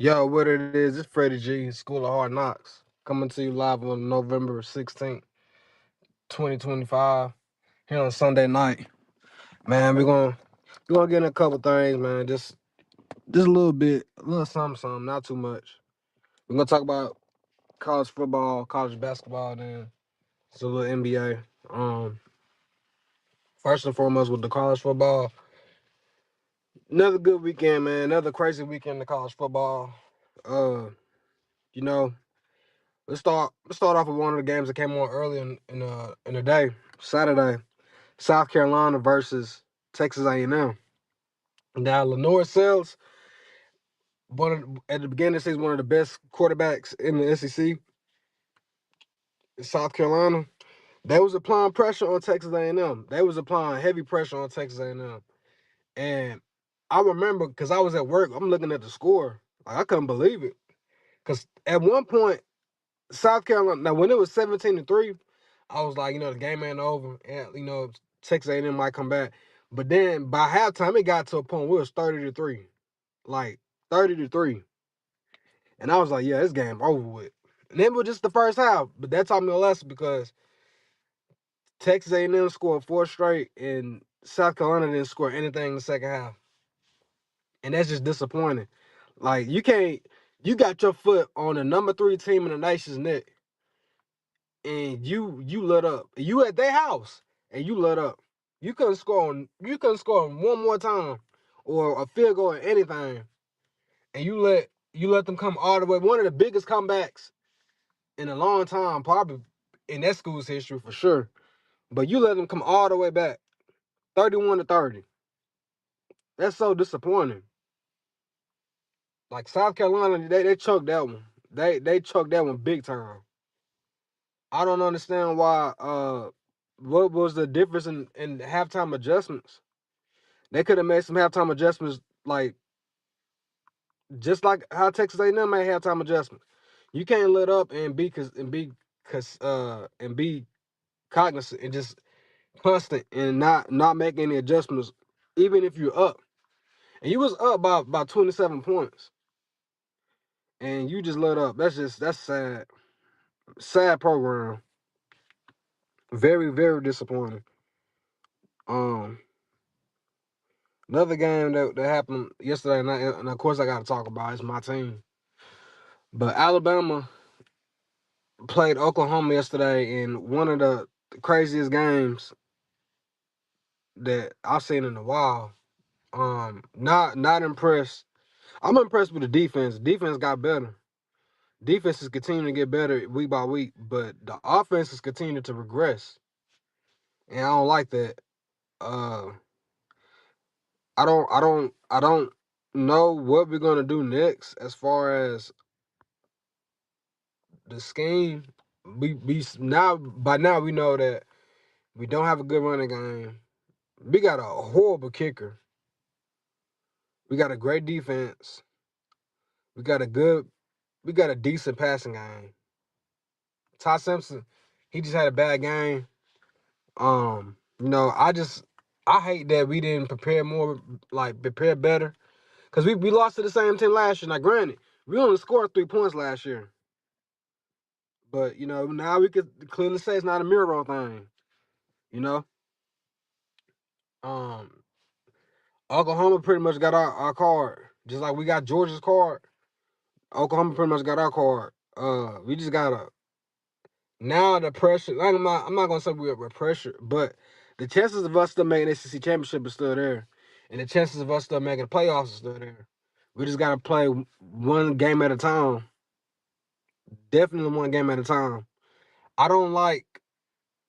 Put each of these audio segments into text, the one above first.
Yo, what it is? It's Freddie G, School of Hard Knocks, coming to you live on November 16th, 2025, here on Sunday night. Man, we're gonna get in a couple things, man. Just a little bit, a little something, not too much. We're gonna talk about college football, college basketball, then it's a little NBA. First and foremost with the college football, another good weekend, man. Another crazy weekend in college football. Uh, you know. Let's start off with one of the games that came on early in the day, Saturday. South Carolina versus Texas A&M. Now Lenore Sells, at the beginning of the season, one of the best quarterbacks in the SEC, in South Carolina. They was applying pressure on Texas A&M. They was applying heavy pressure on Texas A&M. And I remember because I was at work, I'm looking at the score. Like I couldn't believe it. Because at one point, South Carolina, now when it was 17-3, I was like, the game ain't over. And, Texas A&M might come back. But then by halftime, it got to a point where it was 30-3. Like 30-3. And I was like, yeah, this game over with. And it was just the first half. But that taught me a lesson because Texas A&M scored 4 straight and South Carolina didn't score anything in the second half. And that's just disappointing. Like you got your foot on the number 3 team in the nation's neck. And you let up. You at their house and you let up. You couldn't score one more time or a field goal or anything. And you let them come all the way. One of the biggest comebacks in a long time, probably in that school's history for sure. But you let them come all the way back. 31-30. That's so disappointing. Like South Carolina, they choked that one. They choked that one big time. I don't understand why what was the difference in halftime adjustments? They could have made some halftime adjustments, like just like how Texas A&M made halftime adjustments. You can't let up and be cognizant and just constant and not make any adjustments, even if you're up. And you was up by about 27 points, and you just let up. That's sad. Sad program. Very very disappointing. Um, Another game that happened yesterday night, and of course I got to talk about it's my team. But Alabama played Oklahoma yesterday in one of the craziest games that I've seen in a while. Not impressed. I'm impressed with the defense. Defense got better. Defense is continuing to get better week by week, but the offense is continuing to regress, and I don't like that. Uh, I don't know what we're gonna do next as far as the scheme. We now by now we know that we don't have a good running game. We got a horrible kicker. We got a great defense. We got a good. We got a decent passing game. Ty Simpson, he just had a bad game. I hate that we didn't prepare more, like prepare better, because we lost to the same team last year. Now, granted, we only scored 3 points last year, but now we could clearly say it's not a mirror thing. You know, um, Oklahoma pretty much got our card, just like we got Georgia's card. Oklahoma pretty much got our card. We just gotta now the pressure. Like I'm not gonna say we're pressure, but the chances of us still making the SEC championship is still there, and the chances of us still making the playoffs is still there. We just gotta play one game at a time. Definitely one game at a time. I don't like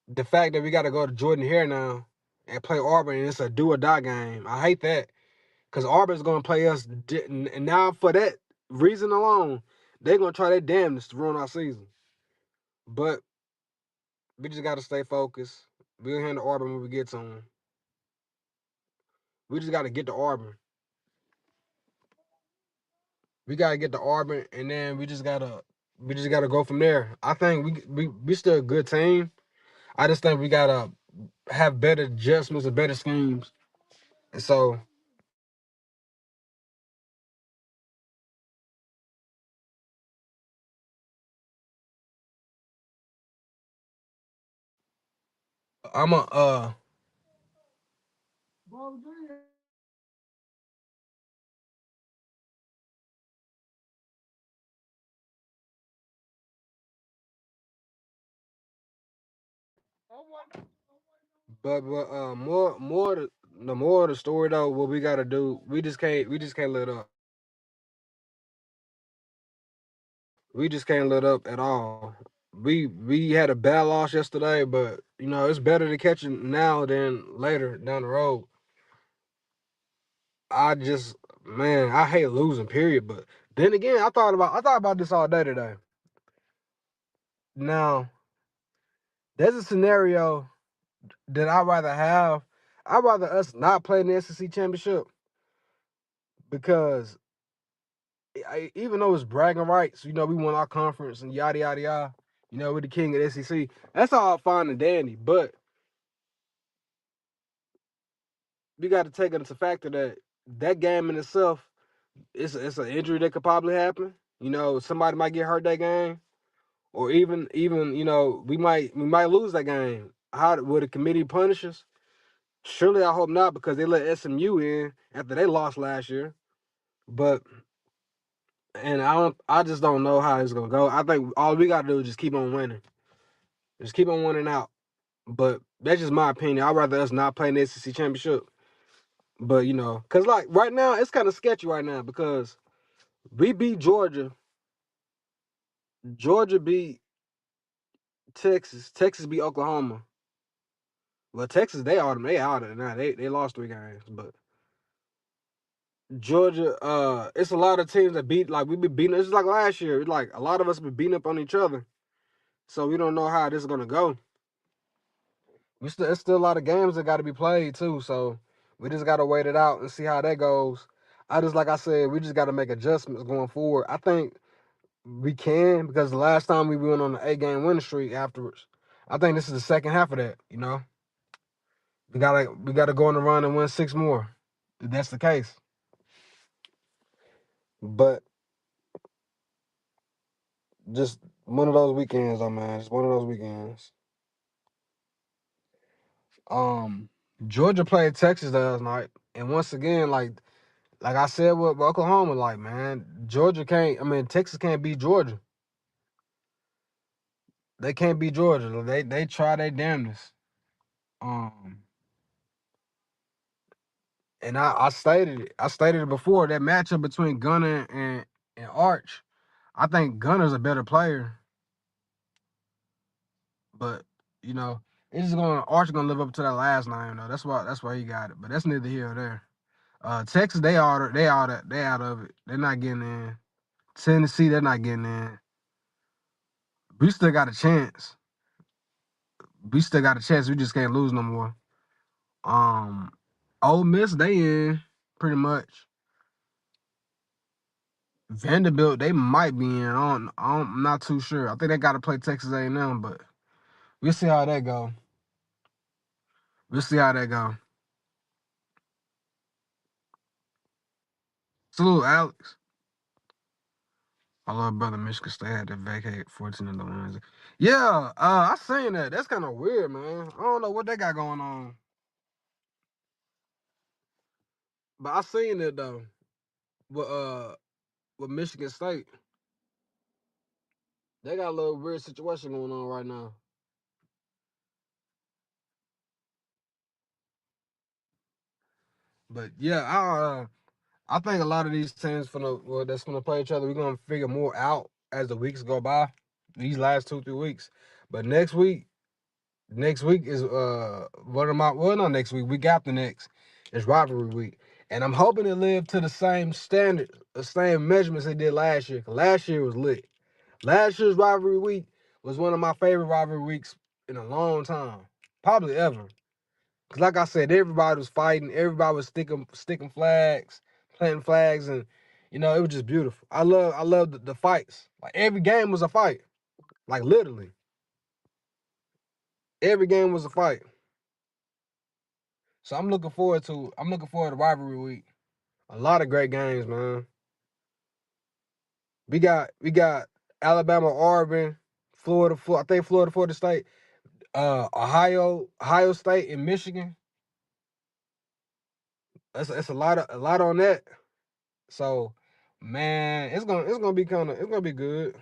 the fact that we gotta go to Jordan Hare now and play Auburn, and it's a do or die game. I hate that because Auburn's gonna play us, and now for that reason alone, they're gonna try their damnedest to ruin our season. But we just gotta stay focused. We'll handle Auburn when we get to them. We just gotta get to Auburn. We gotta get to Auburn, and then we just gotta go from there. I think we still a good team. I just think we gotta have better adjustments and better schemes. And so I'm a but more the more of the story though, what we gotta do, we just can't let up. We just can't let up at all. We had a bad loss yesterday, but you know it's better to catch it now than later down the road. I just man, I hate losing, period. But then again, I thought about this all day today. Now, there's a scenario that I'd rather have. I'd rather us not play in the SEC championship because even though it's bragging rights, you know, we won our conference and yada yada yada. You know, we're the king of the SEC. That's all fine and dandy, but we got to take it into factor that that game in itself, it's an injury that could probably happen. You know, somebody might get hurt that game, or even you know we might lose that game. How would the committee punish us? Surely I hope not because they let SMU in after they lost last year. But and I just don't know how it's gonna go. I think all we gotta do is just keep on winning, just keep on winning out. But that's just my opinion. I'd rather us not play in the SEC championship. But you know, cause like right now it's kind of sketchy right now because we beat Georgia, Georgia beat Texas, Texas beat Oklahoma. Well, Texas they out of it now. They lost 3 games, but Georgia, it's a lot of teams that beat like we be beating. It's like last year. It's like a lot of us be beating up on each other, so we don't know how this is gonna go. It's still a lot of games that got to be played too, so we just gotta wait it out and see how that goes. Like I said, we just gotta make adjustments going forward. I think we can because the last time we went on an 8-game winning streak afterwards. I think this is the second half of that. You know, we gotta go on the run and win 6 more. If that's the case, but just one of those weekends, though, man. Just one of those weekends. Um, Georgia played Texas last night, and once again, like I said with Oklahoma, like man, Georgia can't. I mean, Texas can't beat Georgia. They can't beat Georgia. They try their damnedest. Um, and I stated it. I stated it before that matchup between Gunner and Arch. I think Gunner's a better player, but you know, it's just going Arch gonna live up to that last name though. That's why he got it. But that's neither here or there. Texas, they out of it. They're not getting in. Tennessee, they're not getting in. We still got a chance. We still got a chance. We just can't lose no more. Um, Ole Miss, they in pretty much. Vanderbilt, they might be in. I'm not too sure. I think they got to play Texas A&M, but we'll see how that go. We'll see how that go. Salute, Alex. I love brother Michigan State had to vacate 14 of the wins. Yeah, I seen that. That's kind of weird, man. I don't know what they got going on, but I seen it though. With with Michigan State, they got a little weird situation going on right now. But yeah, I think a lot of these teams that's gonna play each other, we're gonna figure more out as the weeks go by. These last 2 3 weeks, but next week is one of my well not next week after next is rivalry week, and I'm hoping to live to the same standard, the same measurements they did last year. 'Cause last year was lit. Last year's rivalry week was one of my favorite rivalry weeks in a long time, probably ever. Cause like I said, everybody was fighting, everybody was sticking flags, planting flags, and you know it was just beautiful. I love the fights. Like every game was a fight, like literally every game was a fight. So I'm looking forward to rivalry week. A lot of great games, man. We got Alabama, Auburn, Florida, I think Florida State. Ohio State, and Michigan. It's a lot on that. So, man, it's gonna be it's gonna be good.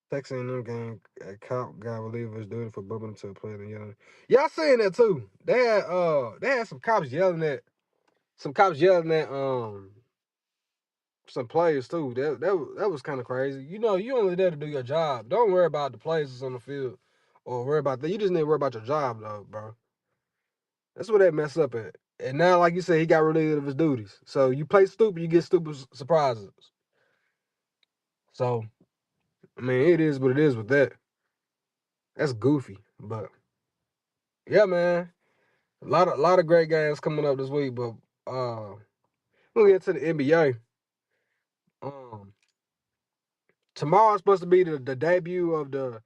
Texas A&M game, a cop guy believe was doing for bumping into a player and yelling. Y'all saying that too? They had some cops yelling at some players too. That was kind of crazy. You know, you only there to do your job. Don't worry about the players that's on the field or worry about that. You just need to worry about your job though, bro. That's where they mess up at. And now, like you said, he got relieved of his duties. So you play stupid, you get stupid surprises. So I mean, it is what it is with that. That's goofy, but yeah, man. A lot of great games coming up this week, but we'll get to the NBA. Um, Tomorrow's supposed to be the debut of the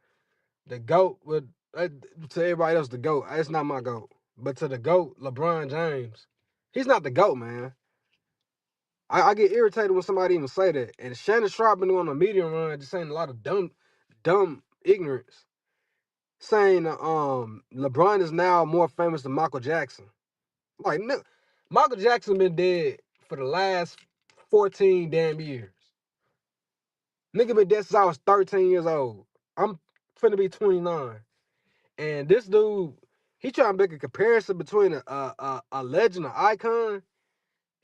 GOAT with to everybody else the GOAT. It's not my GOAT. But to the GOAT, LeBron James. He's not the GOAT, man. I get irritated when somebody even say that. And Shannon Sharp been on a media run just saying a lot of dumb ignorance. Saying LeBron is now more famous than Michael Jackson. Like Michael Jackson been dead for the last 14 damn years. Nigga been dead since I was 13 years old. I'm finna be 29. And this dude, he trying to make a comparison between a legend, an icon,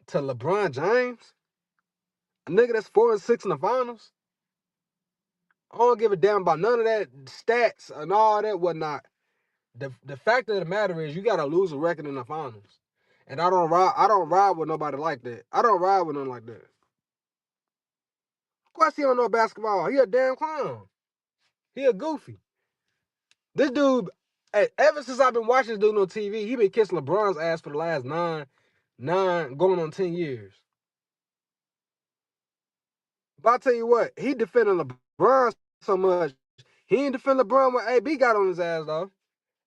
to LeBron James. A nigga that's 4-6 in the finals. I don't give a damn about none of that stats and all that whatnot. The fact of the matter is you gotta lose a record in the finals. And I don't ride with nobody like that. I don't ride with none like that. Of course he don't know basketball. He a damn clown. He a goofy. This dude, ever since I've been watching this dude on TV, he been kissing LeBron's ass for the last going on 10 years. But I tell you what, he defending LeBron so much. He ain't defend LeBron when AB got on his ass though.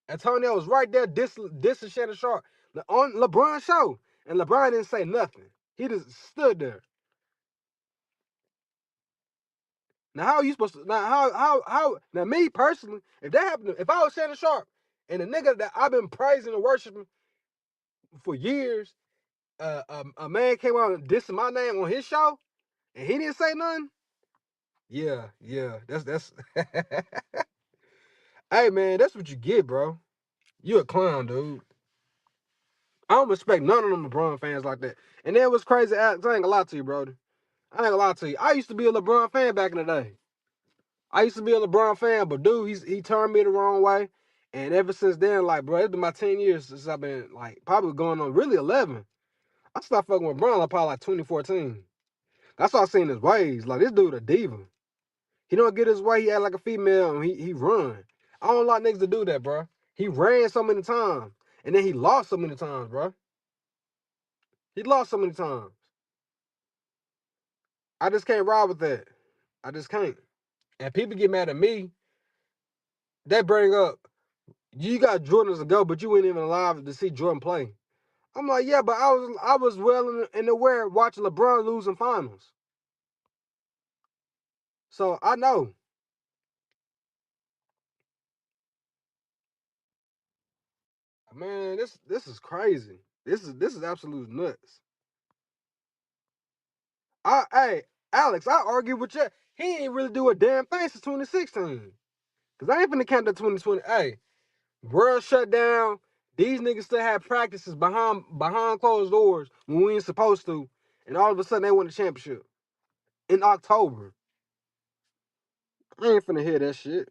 Antonio was right there dissing Shannon Sharp on LeBron's show, and LeBron didn't say nothing. He just stood there. Now how are you supposed to? Now how? Now me personally, if that happened, if I was Shannon Sharp and a nigga that I've been praising and worshiping for years, a man came out and dissing my name on his show, and he didn't say nothing. Yeah, that's. Hey man, that's what you get, bro. You a clown, dude. I don't respect none of them LeBron fans like that. And then what's crazy, Alex, I ain't gonna lie to you, brother. I ain't gonna lie to you. I used to be a LeBron fan back in the day. I used to be a LeBron fan, but dude, he turned me the wrong way. And ever since then, like, bro, it's been my 10 years since I've been, like, probably going on really 11. I stopped fucking with LeBron like probably like 2014. I started seeing his ways. Like, this dude a diva. He don't get his way. He act like a female and he run. I don't like niggas to do that, bro. He ran so many times. And then he lost so many times, bro. He lost so many times. I just can't ride with that. I just can't. And people get mad at me. They bring up, you got Jordan as a go, but you weren't even alive to see Jordan play. I'm like, yeah, but I was well in aware watching LeBron losing finals. So I know. Man, this is crazy. This is absolute nuts. Hey, Alex, I argue with you. He ain't really do a damn thing since 2016. Cause I ain't finna count to 2020. Hey, world shut down. These niggas still have practices behind closed doors when we ain't supposed to, and all of a sudden they won the championship in October. I ain't finna hear that shit.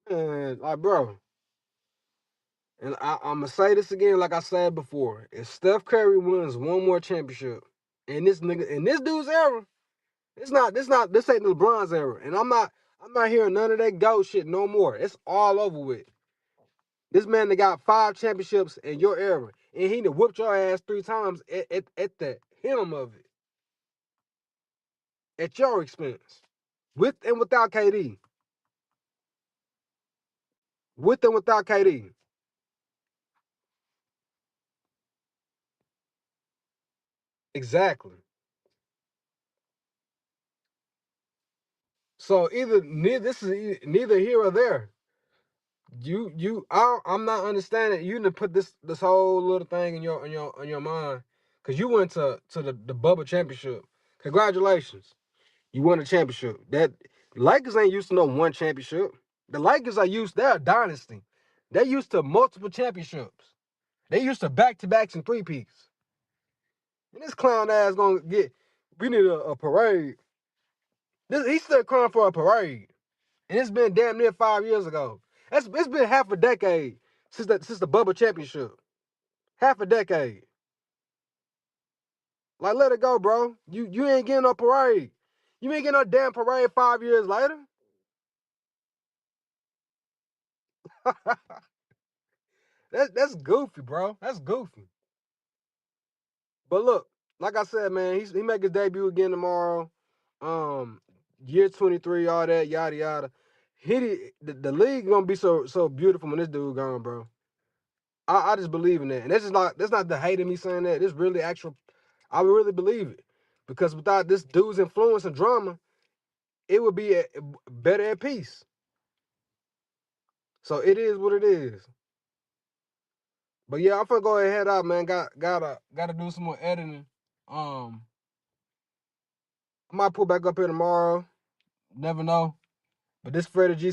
Man, like bro, and I'm gonna say this again, like I said before. If Steph Curry wins one more championship, and this dude's era, this ain't LeBron's era, and I'm not hearing none of that GOAT shit no more. It's all over with. This man that got 5 championships in your era, and he done whooped your ass 3 times at the hem of it, at your expense, with and without KD, with and without KD. Exactly. So neither here or there. I'm not understanding. You didn't put this whole little thing in your mind, because you went to the Bubba Championship. Congratulations, you won a championship. That Lakers ain't used to no one championship. The Lakers they're a dynasty. They're used to multiple championships. They used to back-to-backs and three-peats. And this clown ass gonna get. We need a parade. He's still crying for a parade. And it's been damn near 5 years ago. It's been half a decade since the Bubba Championship. Half a decade. Like, let it go, bro. You ain't getting no parade. You ain't getting no damn parade 5 years later. That's goofy, bro. That's goofy. But look, like I said, man, he make his debut again tomorrow. Year 23, all that, yada yada. The league gonna be so beautiful when this dude gone, bro. I just believe in that. And that's not the hate of me saying that. It's really actual. I would really believe it. Because without this dude's influence and drama, it would be better at peace. So it is what it is. But yeah, I'm gonna go ahead out, man. Gotta do some more editing. I might pull back up here tomorrow. Never know. But this Freddie G